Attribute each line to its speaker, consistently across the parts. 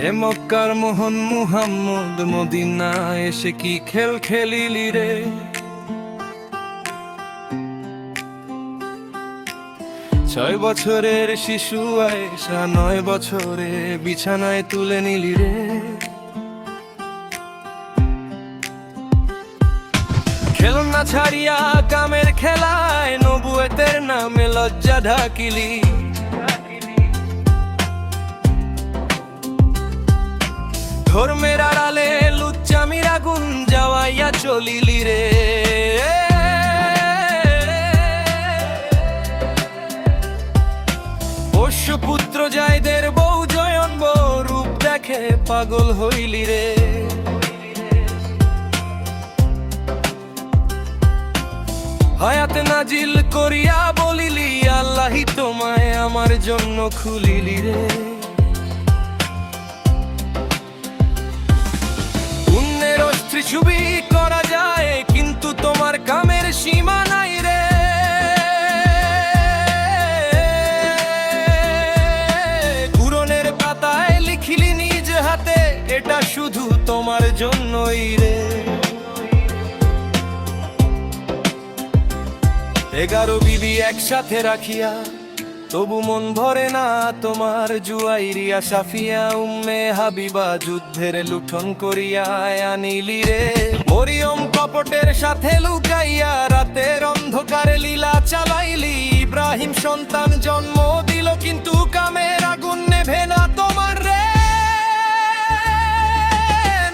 Speaker 1: এ মক্কার মোহন মুহাম্মদ মদিনা এসে কি খেল খেলিলি রে। 6 বছরের শিশু আয়েশা 9 বছরে বিছানায় তুলে নিলি রে। খেলনা ছাড়িয়া কামের খেলায় নবুয়তের নামে লজ্জা ঢাকিলি। ধর্মের আড়ালে লুচ্চামির আগুন জ্বালাইয়া চলিলি রে। পোষ্যপুত্র জায়দের বউ জয়ন রূপ দেখে পাগল হইলি রে। হায়াত নাজিল করিয়া বলিলি আল্লাহি তোমায় আমার জন্য খুলিলি রে। পুণ্যের অস্ত্রী ছবি করা যায় কিন্তু তোমার কামের সীমা নাই রে। কুরআনের পাতায় লিখিলি নিজ হাতে এটা শুধু তোমার জন্যই রে। 11 বিবি একসাথে রাখিয়া তবু মন ভরে না তোমার। জুয়াইরিয়া সাফিয়া উম্মে হাবিবা যুদ্ধের লুঠন করিয়া আনিলি রে। মরিয়ম কপটের সাথে লুকাইয়া রাতের অন্ধকারে লীলা চালাইলি। ইব্রাহিম সন্তান জন্ম দিল কিন্তু কামের আগুন নেভে না তোমার রে।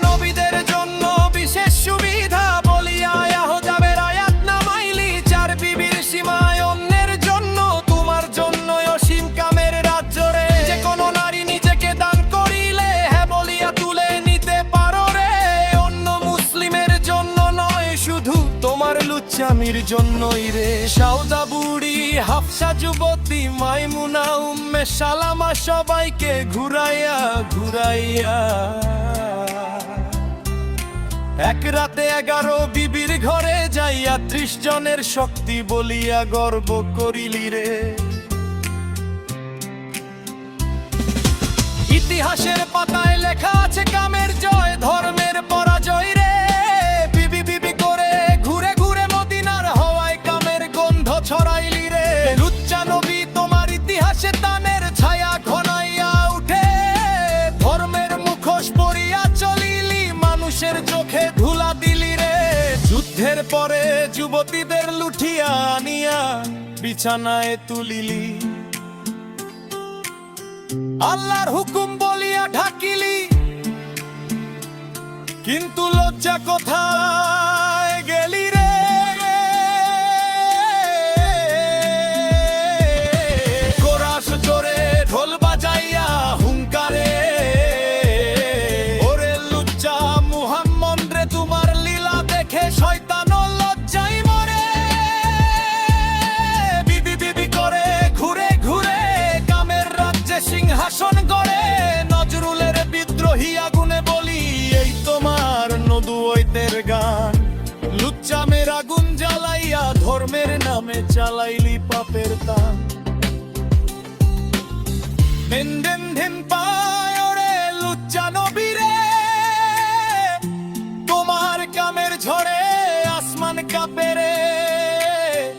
Speaker 1: নবীদের জন্য বিশেষ সুবিধা বলিয়া আহজাবের আয়াত নামাইলি। 4 বিবির সীমায় অন্যের জন্য তোমার জন্য অসীম কামের রাজ্য রে। যে কোনো নারী নিজেকে দান করিলে হ্যাঁ বলিয়া তুলে নিতে পারো রে। অন্য মুসলিমের জন্য নয় শুধু তোমার লুচ্চামির জন্যই রে। সাউদা বুড়ি হাফসা যুবতী মাইমুনা উম্মে সালামা সবাইকে ঘুরাইয়া ঘুরাইয়া এক রাতে 11 বিবির ঘরে যাইয়া 30 জনের শক্তি বলিয়া গর্ব করিলি রে। ইতিহাসের পাতায় লেখা আছে কামের জয় ধর্মের পরাজয় রে। বিবি বিবি করে ঘুরে ঘুরে মদিনার হওয়ায় কামের গন্ধ ছড়াইলি রে। লুচ্চা নবী তোমার ইতিহাসে তানের ছায়া ঘনাইয়া উঠে। ধর্মের মুখোশ পরিয়া চলিলি মানুষের চোখে ধুলা দিলি রে। যুদ্ধের পরে যুবতীদের লুঠিয়া আনিয়া বিছানায় তুলিলি। আল্লাহর হুকুম বলিয়া ঢাকিলি কিন্তু লজ্জা কোথায় গেলি রে। কোরাস জোরে ঢোল বাজাইয়া হুঙ্কারে ওরে লুচ্চা মুহাম্মদ রে তোমার লীলা দেখে শয়তান লজ্জায় মরে। বিবি বিবি করে ঘুরে ঘুরে কামের রাজ্যে সিংহাসন গড়ে। নজরুলের বিদ্রোহী আগুনে বলি এই তোমার নবুয়তের গান। লুচ্চামের আগুন জ্বালাইয়া ধর্মের নামে চালাইলি পাপের তান। দিন দিন দিন পায় ওরে লুচ্চা নবী রে। তোমার কামের ঝড়ে আসমান কাঁপে রে।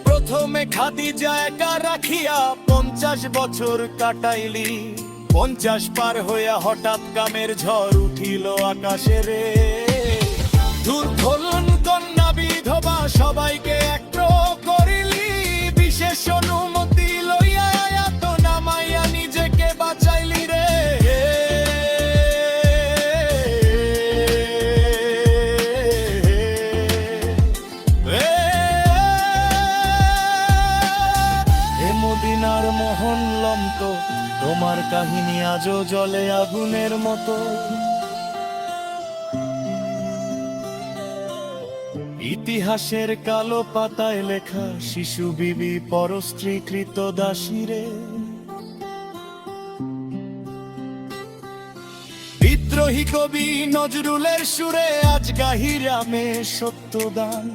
Speaker 1: প্রথমে খাদিজা একা রাখিয়া 50 বছর কাটাইলি। 50 পার হইয়া হঠাৎ কামের ঝড় উঠিল আকাশে রে। দুর্ধলন কন্যা বিধবা সবাইকে একত্র করিলি। বিশেষ অনুমতি লইয়া আয়াত নামাইয়া নিজেকে বাঁচাইলি রে। এ মদিনার মোহন লম্ত তোমার কাহিনী আজও জ্বলে আগুনের মতো। ইতিহাসের কালো পাতায় লেখা শিশু বিবি পরস্ত্রীকৃত দাসী রে। বিদ্রোহী কবি নজরুলের সুরে আজ গাহিরামে সত্যদান।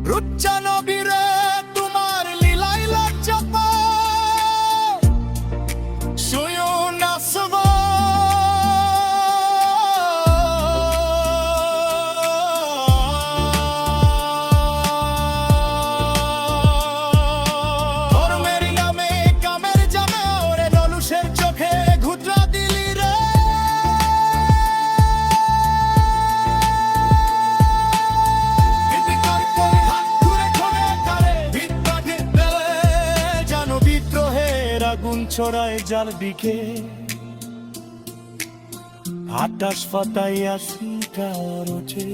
Speaker 1: লুচ্চা নবী রে তোমার লীলাই লজ্জা পায়। ছড়ায় যার দিকে আটাশ ফাটাইয়া শিকার ওঠে।